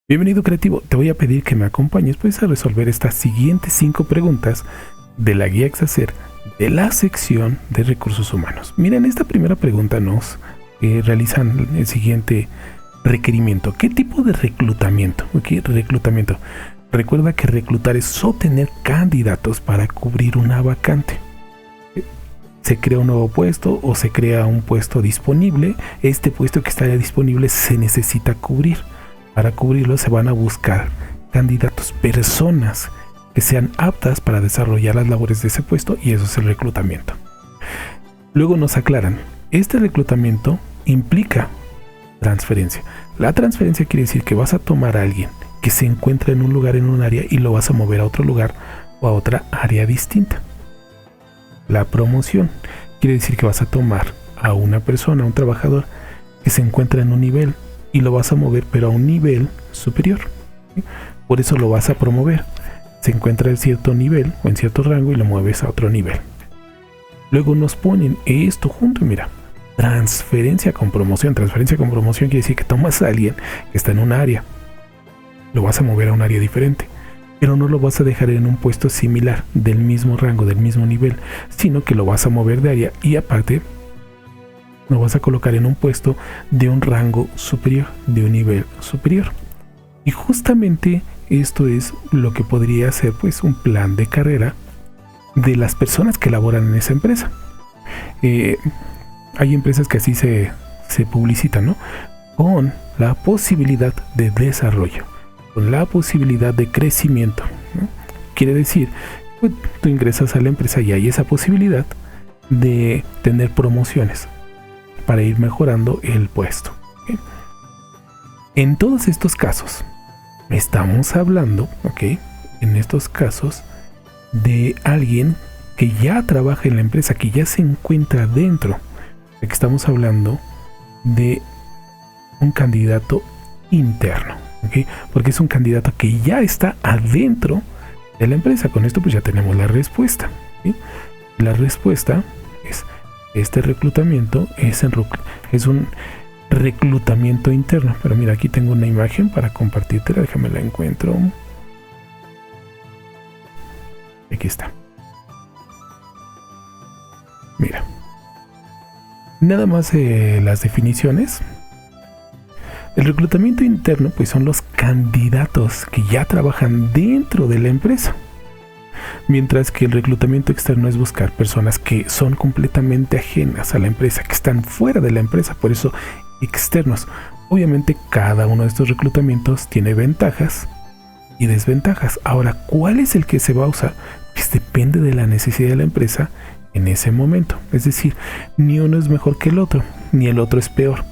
Bienvenido creativo, te voy a pedir que me acompañes pues a resolver estas siguientes 5 preguntas de la guía Exacer de la sección de recursos humanos. Miren, esta primera pregunta nos realizan el siguiente requerimiento. ¿Qué tipo de reclutamiento? ¿Qué reclutamiento? Recuerda que reclutar es obtener candidatos para cubrir una vacante. Se crea un nuevo puesto o se crea un puesto disponible. Este puesto que estaría disponible se necesita cubrir. Para cubrirlo se van a buscar candidatos, personas que sean aptas para desarrollar las labores de ese puesto, y eso es el reclutamiento. Luego nos aclaran, este reclutamiento implica transferencia. La transferencia quiere decir que vas a tomar a alguien que se encuentra en un lugar, en un área, y lo vas a mover a otro lugar o a otra área distinta. La promoción quiere decir que vas a tomar a una persona, a un trabajador que se encuentra en un nivel, y lo vas a mover pero a un nivel superior. Por eso lo vas a promover. Se encuentra en cierto nivel o en cierto rango y lo mueves a otro nivel. Luego nos ponen esto junto, mira. Transferencia con promoción. Transferencia con promoción quiere decir que tomas a alguien que está en un área, lo vas a mover a un área diferente, pero no lo vas a dejar en un puesto similar, del mismo rango, del mismo nivel, sino que lo vas a mover de área y aparte lo vas a colocar en un puesto de un rango superior, de un nivel superior. Y justamente esto es lo que podría ser pues un plan de carrera de las personas que laboran en esa empresa. Hay empresas que así se publicitan, ¿no? Con la posibilidad de desarrollo, con la posibilidad de crecimiento, ¿no? Quiere decir, pues, tú ingresas a la empresa y hay esa posibilidad de tener promociones para ir mejorando el puesto. ¿Okay? En todos estos casos estamos hablando, ¿okay? En estos casos de alguien que ya trabaja en la empresa, que ya se encuentra dentro. Que estamos hablando de un candidato interno, ¿okay? Porque es un candidato que ya está adentro de la empresa. Con esto pues ya tenemos la respuesta, ¿sí? La respuesta es: este reclutamiento es un reclutamiento interno. Pero mira, aquí tengo una imagen para compartírtela. Déjame la encuentro. Aquí está. Mira. Nada más las definiciones. El reclutamiento interno pues son los candidatos que ya trabajan dentro de la empresa. Mientras que el reclutamiento externo es buscar personas que son completamente ajenas a la empresa, que están fuera de la empresa, por eso externos. Obviamente cada uno de estos reclutamientos tiene ventajas y desventajas. Ahora, ¿cuál es el que se va a usar? Pues depende de la necesidad de la empresa en ese momento. Es decir, ni uno es mejor que el otro, ni el otro es peor.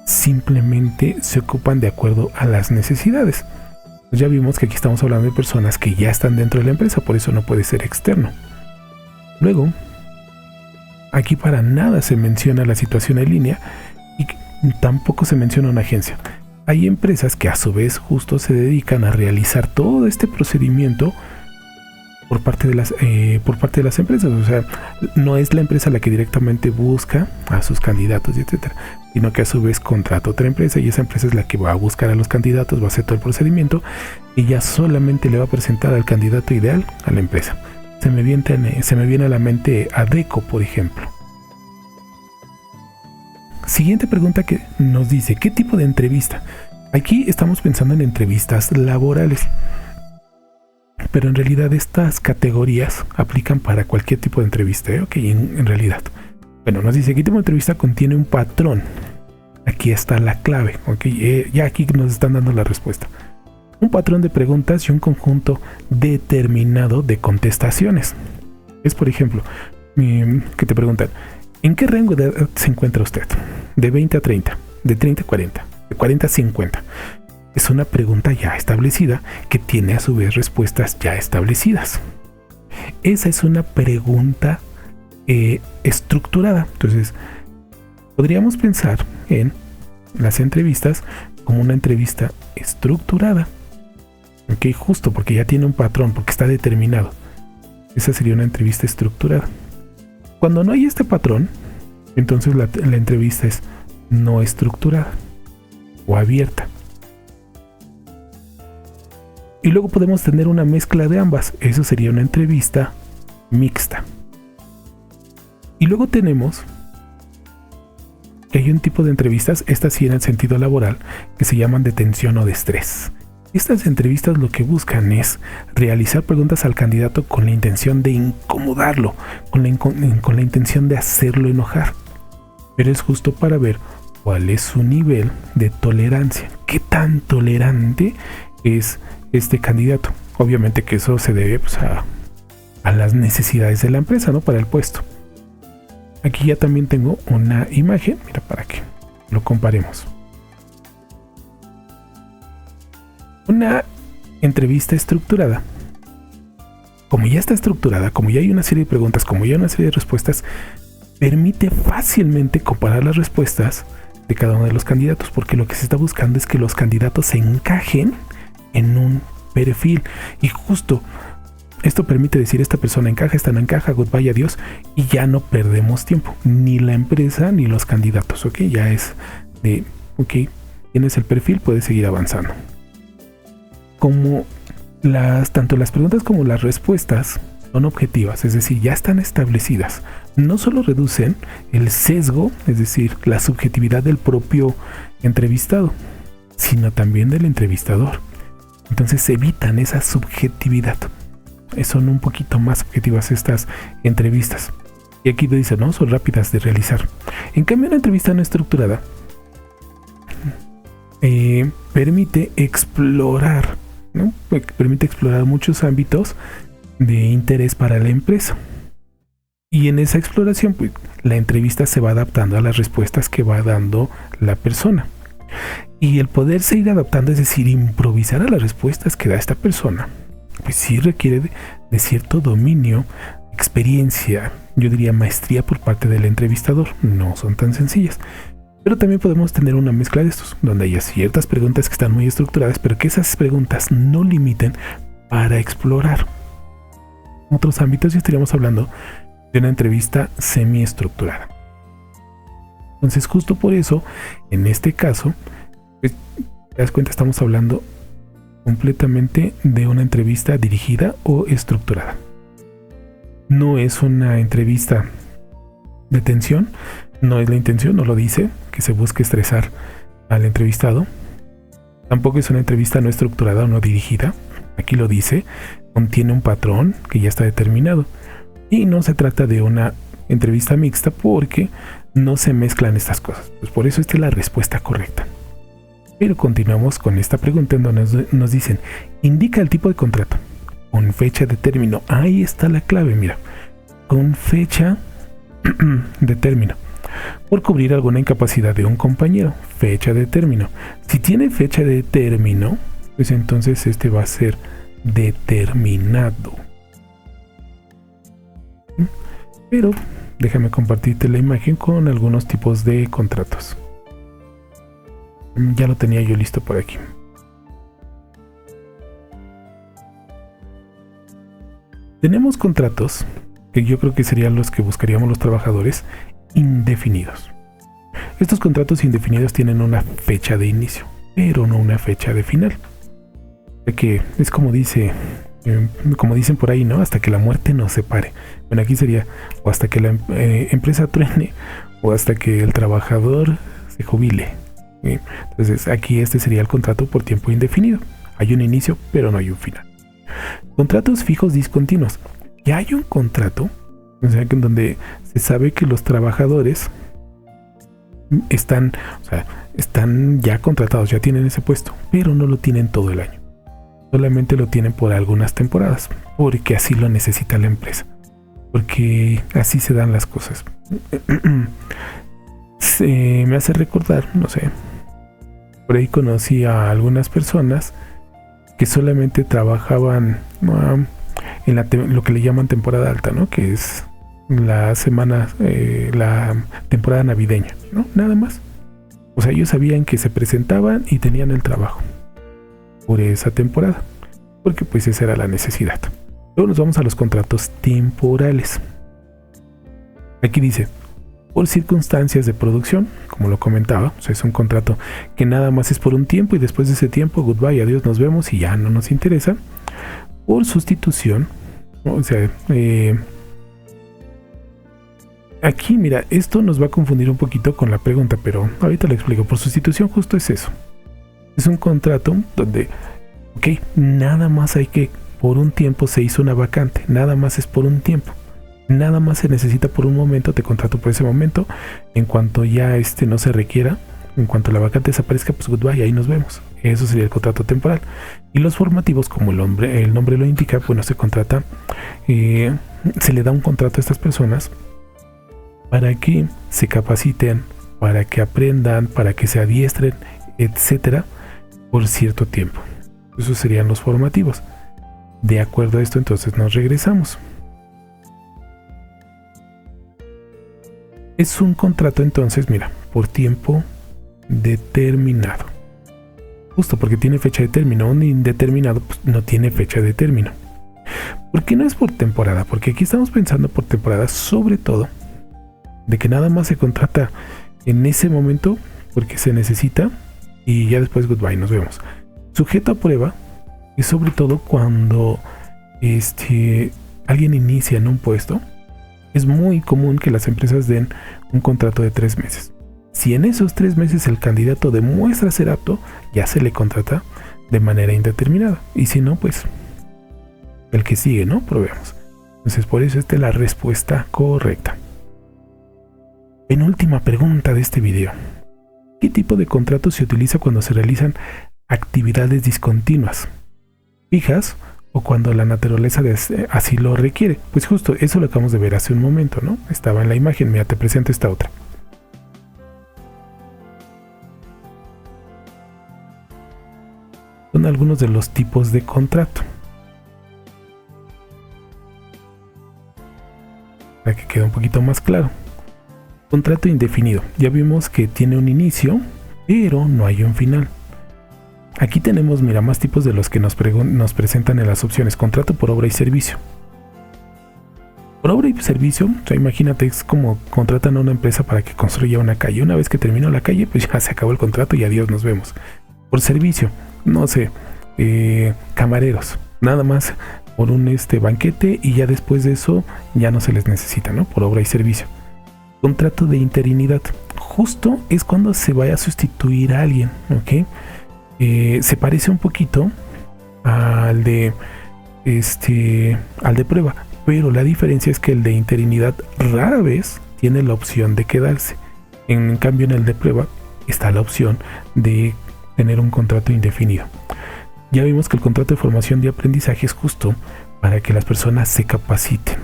Simplemente se ocupan de acuerdo a las necesidades. Ya vimos que aquí estamos hablando de personas que ya están dentro de la empresa, por eso no puede ser externo. Luego, aquí para nada se menciona la situación en línea y tampoco se menciona una agencia. Hay empresas que a su vez justo se dedican a realizar todo este procedimiento por parte de las empresas. O sea, no es la empresa la que directamente busca a sus candidatos, etcétera, sino que a su vez contrata otra empresa y esa empresa es la que va a buscar a los candidatos, va a hacer todo el procedimiento y ya solamente le va a presentar al candidato ideal a la empresa. Se me viene a la mente Adecco, por ejemplo. Siguiente pregunta que nos dice: ¿qué tipo de entrevista? Aquí estamos pensando en entrevistas laborales, pero en realidad estas categorías aplican para cualquier tipo de entrevista, ¿eh? Ok, en realidad. Bueno, nos dice: ¿qué tipo de entrevista contiene un patrón? Aquí está la clave, ¿ok? Ya aquí nos están dando la respuesta. Un patrón de preguntas y un conjunto determinado de contestaciones. Es, por ejemplo, que te preguntan: ¿en qué rango de edad se encuentra usted? De 20 a 30, de 30 a 40, de 40 a 50. Es una pregunta ya establecida que tiene a su vez respuestas ya establecidas. Esa es una pregunta estructurada. Entonces, podríamos pensar en las entrevistas como una entrevista estructurada. Ok, justo porque ya tiene un patrón, porque está determinado. Esa sería una entrevista estructurada. Cuando no hay este patrón, entonces la entrevista es no estructurada o abierta. Y luego podemos tener una mezcla de ambas. Eso sería una entrevista mixta. Y luego tenemos que hay un tipo de entrevistas, estas sí en el sentido laboral, que se llaman de tensión o de estrés. Estas entrevistas lo que buscan es realizar preguntas al candidato con la intención de incomodarlo, con la intención de hacerlo enojar. Pero es justo para ver cuál es su nivel de tolerancia. ¿Qué tan tolerante es este candidato? Obviamente que eso se debe pues, a las necesidades de la empresa, ¿no? Para el puesto. Aquí ya también tengo una imagen, mira, para que lo comparemos. Una entrevista estructurada. Como ya está estructurada, como ya hay una serie de preguntas, como ya hay una serie de respuestas, permite fácilmente comparar las respuestas de cada uno de los candidatos, porque lo que se está buscando es que los candidatos se encajen en un perfil. Y justo esto permite decir, esta persona encaja, esta no encaja, goodbye, adiós, y ya no perdemos tiempo, ni la empresa ni los candidatos, ¿ok? Ya es de, ok, tienes el perfil, puedes seguir avanzando. Como tanto las preguntas como las respuestas son objetivas, es decir, ya están establecidas, no solo reducen el sesgo, es decir, la subjetividad del propio entrevistado, sino también del entrevistador. Entonces evitan esa subjetividad. Son un poquito más objetivas estas entrevistas. Y aquí te dice, ¿no? Son rápidas de realizar. En cambio, una entrevista no estructurada permite explorar, ¿no? Permite explorar muchos ámbitos de interés para la empresa. Y en esa exploración, pues, la entrevista se va adaptando a las respuestas que va dando la persona. Y el poderse ir adaptando, es decir, improvisar a las respuestas que da esta persona, pues sí requiere de cierto dominio, experiencia, yo diría maestría por parte del entrevistador. No son tan sencillas. Pero también podemos tener una mezcla de estos, donde haya ciertas preguntas que están muy estructuradas, pero que esas preguntas no limiten para explorar otros ámbitos, y estaríamos hablando de una entrevista semiestructurada. Entonces, justo por eso, en este caso, pues, te das cuenta, estamos hablando completamente de una entrevista dirigida o estructurada. No es una entrevista de tensión, no es la intención, no lo dice, que se busque estresar al entrevistado. Tampoco es una entrevista no estructurada o no dirigida. Aquí lo dice, contiene un patrón que ya está determinado. Y no se trata de una entrevista mixta porque no se mezclan estas cosas. Pues por eso esta es la respuesta correcta. Pero continuamos con esta pregunta en donde nos dicen, indica el tipo de contrato con fecha de término. Ahí está la clave, mira, con fecha de término, por cubrir alguna incapacidad de un compañero, fecha de término. Si tiene fecha de término, pues entonces este va a ser determinado. Pero déjame compartirte la imagen con algunos tipos de contratos. Ya lo tenía yo listo por aquí. Tenemos contratos que yo creo que serían los que buscaríamos los trabajadores, indefinidos. Estos contratos indefinidos tienen una fecha de inicio, pero no una fecha de final. Que es como dicen por ahí, ¿no? Hasta que la muerte nos separe. Bueno, aquí sería o hasta que la empresa truene o hasta que el trabajador se jubile. Entonces aquí este sería el contrato por tiempo indefinido. Hay un inicio, pero no hay un final. Contratos fijos discontinuos. Ya hay un contrato, o sea, en donde se sabe que los trabajadores están ya contratados, ya tienen ese puesto, pero no lo tienen todo el año. Solamente lo tienen por algunas temporadas, porque así lo necesita la empresa, porque así se dan las cosas. Me hace recordar, no sé, por ahí conocí a algunas personas que solamente trabajaban en lo que le llaman temporada alta, ¿no? Que es la semana, la temporada navideña, ¿no? Nada más. O sea, ellos sabían que se presentaban y tenían el trabajo por esa temporada, porque pues esa era la necesidad. Luego nos vamos a los contratos temporales. Aquí dice, por circunstancias de producción, como lo comentaba. O sea, es un contrato que nada más es por un tiempo y después de ese tiempo, goodbye, adiós, nos vemos y ya no nos interesa. Por sustitución, o sea, aquí, mira, esto nos va a confundir un poquito con la pregunta, pero ahorita lo explico. Por sustitución justo es eso. Es un contrato donde, ok, nada más hay que, por un tiempo se hizo una vacante, nada más es por un tiempo. Nada más se necesita por un momento, te contrato por ese momento. En cuanto ya no se requiera, en cuanto la vacante desaparezca, pues goodbye, ahí nos vemos. Eso sería el contrato temporal. Y los formativos, como el nombre lo indica, bueno, se contrata, se le da un contrato a estas personas para que se capaciten, para que aprendan, para que se adiestren, etcétera, por cierto tiempo. Esos serían los formativos. De acuerdo a esto, entonces nos regresamos. Es un contrato entonces, mira, por tiempo determinado. Justo porque tiene fecha de término. Un indeterminado pues, no tiene fecha de término. ¿Por qué no es por temporada? Porque aquí estamos pensando por temporada, sobre todo, de que nada más se contrata en ese momento porque se necesita y ya después goodbye, nos vemos. Sujeto a prueba es sobre todo cuando alguien inicia en un puesto. Es muy común que las empresas den un contrato de 3 meses. Si en esos 3 meses el candidato demuestra ser apto, ya se le contrata de manera indeterminada. Y si no, pues el que sigue, ¿no? Probemos. Entonces por eso esta es la respuesta correcta. Penúltima pregunta de este video. ¿Qué tipo de contrato se utiliza cuando se realizan actividades discontinuas, fijas, o cuando la naturaleza así lo requiere? Pues justo eso lo acabamos de ver hace un momento, ¿no? Estaba en la imagen, mira, te presento esta otra. Son algunos de los tipos de contrato. Para que quede un poquito más claro. Contrato indefinido. Ya vimos que tiene un inicio, pero no hay un final. Aquí tenemos, mira, más tipos de los que nos presentan en las opciones. Contrato por obra y servicio. Por obra y servicio, o sea, imagínate, es como contratan a una empresa para que construya una calle. Una vez que terminó la calle, pues ya se acabó el contrato y adiós, nos vemos. Por servicio, no sé, camareros, nada más por un banquete y ya después de eso ya no se les necesita, ¿no? Por obra y servicio. Contrato de interinidad, justo es cuando se vaya a sustituir a alguien, ¿ok? Se parece un poquito al de prueba, pero la diferencia es que el de interinidad rara vez tiene la opción de quedarse. En cambio, en el de prueba está la opción de tener un contrato indefinido. Ya vimos que el contrato de formación y aprendizaje es justo para que las personas se capaciten.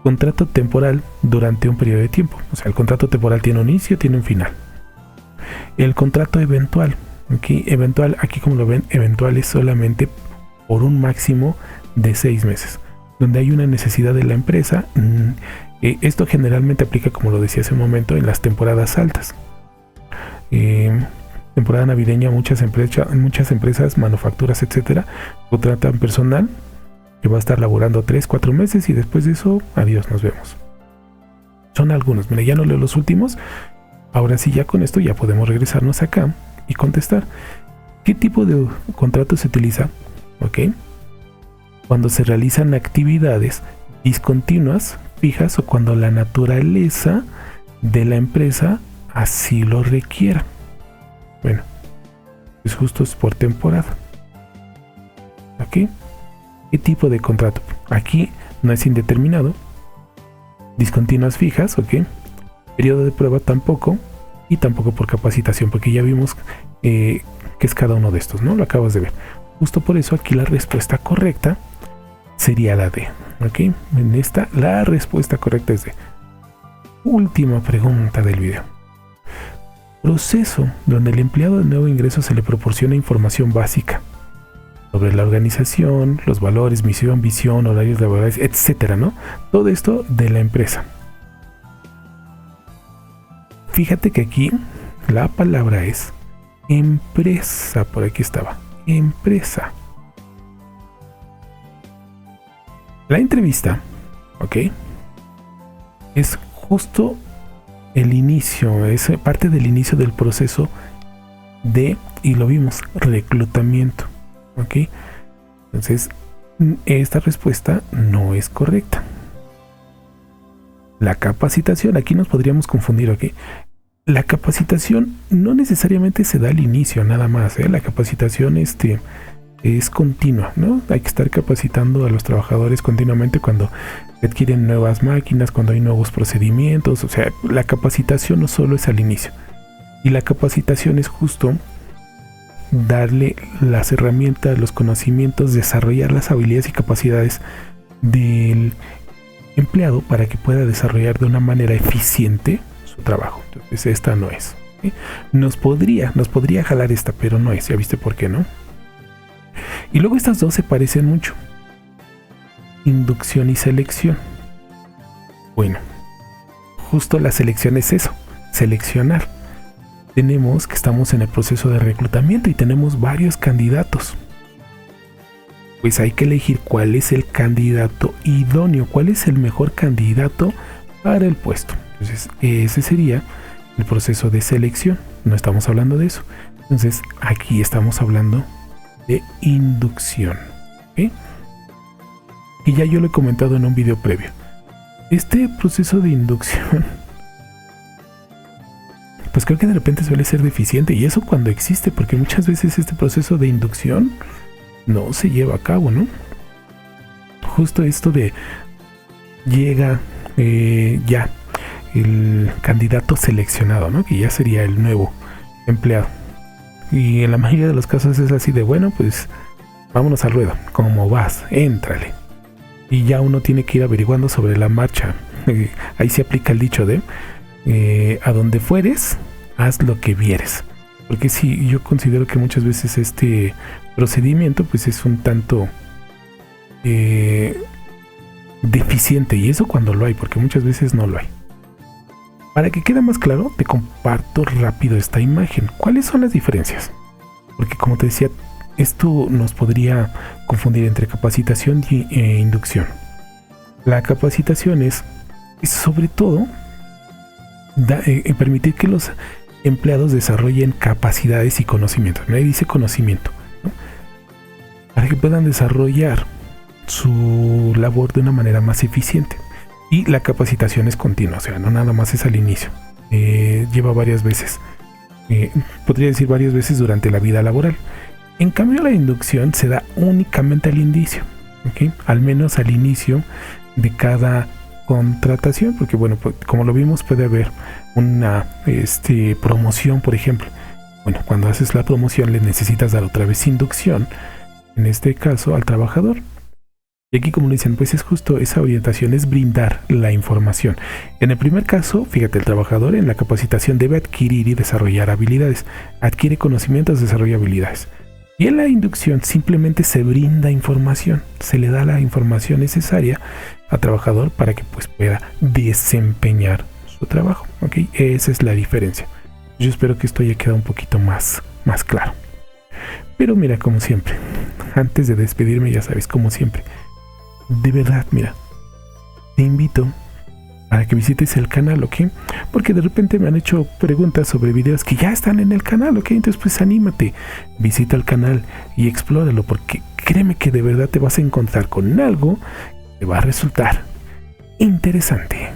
Contrato temporal durante un periodo de tiempo. O sea, el contrato temporal tiene un inicio, tiene un final. El contrato eventual. Aquí, eventual, aquí como lo ven, eventual es solamente por un máximo de 6 meses, donde hay una necesidad de la empresa. Esto generalmente aplica, como lo decía hace un momento, en las temporadas altas. Temporada navideña, muchas empresas, manufacturas, etcétera, contratan personal que va a estar laborando 3-4 meses y después de eso, adiós, nos vemos. Son algunos, mira, ya no leo los últimos. Ahora sí, ya con esto ya podemos regresarnos acá y contestar. ¿Qué tipo de contrato se utiliza? ¿Ok? Cuando se realizan actividades discontinuas, fijas, o cuando la naturaleza de la empresa así lo requiera. Bueno, es justo por temporada. ¿Ok? ¿Qué tipo de contrato? Aquí no es indeterminado. Discontinuas fijas, ¿ok? Periodo de prueba tampoco. Y tampoco por capacitación, porque ya vimos que es cada uno de estos, ¿no? Lo acabas de ver. Justo por eso aquí la respuesta correcta sería la D. ¿Ok? En esta la respuesta correcta es D. Última pregunta del video. Proceso donde el empleado de nuevo ingreso se le proporciona información básica sobre la organización, los valores, misión, visión, horarios laborales, etcétera, ¿no? Todo esto de la empresa. Fíjate que aquí la palabra es empresa. Por aquí estaba. Empresa. La entrevista, ¿ok? Es justo el inicio, es parte del inicio del proceso de, y lo vimos, reclutamiento. ¿Ok? Entonces, esta respuesta no es correcta. La capacitación, aquí nos podríamos confundir, ¿ok? La capacitación no necesariamente se da al inicio, nada más, ¿eh? La capacitación es continua, ¿no? Hay que estar capacitando a los trabajadores continuamente cuando adquieren nuevas máquinas, cuando hay nuevos procedimientos. O sea, la capacitación no solo es al inicio. Y la capacitación es justo darle las herramientas, los conocimientos, desarrollar las habilidades y capacidades del empleado para que pueda desarrollar de una manera eficiente su trabajo. Entonces esta no es, ¿sí? Nos podría jalar esta, pero no es. Ya viste por qué, ¿no? Y luego estas dos se parecen mucho: inducción y selección. Bueno, justo la selección es eso, seleccionar. Tenemos que estamos en el proceso de reclutamiento y tenemos varios candidatos. Pues hay que elegir cuál es el candidato idóneo, cuál es el mejor candidato para el puesto. Entonces, ese sería el proceso de selección. No estamos hablando de eso. Entonces, aquí estamos hablando de inducción. ¿Okay? Y ya yo lo he comentado en un video previo. Este proceso de inducción, pues creo que de repente suele ser deficiente, y eso cuando existe, porque muchas veces este proceso de inducción no se lleva a cabo, ¿no? Justo esto de llega ya el candidato seleccionado, ¿no? Que ya sería el nuevo empleado. Y en la mayoría de los casos es así de, bueno, pues vámonos al ruedo. ¿Cómo vas? Éntrale. Y ya uno tiene que ir averiguando sobre la marcha. Ahí se aplica el dicho de a donde fueres, haz lo que vieres. Porque sí, yo considero que muchas veces este procedimiento pues es un tanto deficiente, y eso cuando lo hay, porque muchas veces no lo hay. Para que quede más claro, te comparto rápido esta imagen. ¿Cuáles son las diferencias? Porque como te decía, esto nos podría confundir entre capacitación e inducción. La capacitación es sobre todo permitir que los empleados desarrollen capacidades y conocimientos. Nadie dice conocimiento, ¿no? Para que puedan desarrollar su labor de una manera más eficiente. Y la capacitación es continua, o sea, no nada más es al inicio. Lleva varias veces. Podría decir varias veces durante la vida laboral. En cambio, la inducción se da únicamente al inicio, ¿okay? Al menos al inicio de cada contratación, porque bueno, pues, como lo vimos, puede haber una promoción, por ejemplo. Bueno, cuando haces la promoción le necesitas dar otra vez inducción, en este caso al trabajador. Y aquí, como dicen, pues es justo esa orientación, es brindar la información. En el primer caso, fíjate, el trabajador en la capacitación debe adquirir y desarrollar habilidades. Adquiere conocimientos, desarrolla habilidades. Y en la inducción simplemente se brinda información, se le da la información necesaria al trabajador para que pues pueda desempeñar su trabajo. ¿Okay? Esa es la diferencia. Yo espero que esto haya quedado un poquito más claro. Pero mira, como siempre, antes de despedirme, ya sabes, como siempre, de verdad, mira, te invito para que visites el canal, ¿ok? Porque de repente me han hecho preguntas sobre videos que ya están en el canal, ¿ok? Entonces pues anímate, visita el canal y explóralo, porque créeme que de verdad te vas a encontrar con algo que te va a resultar interesante.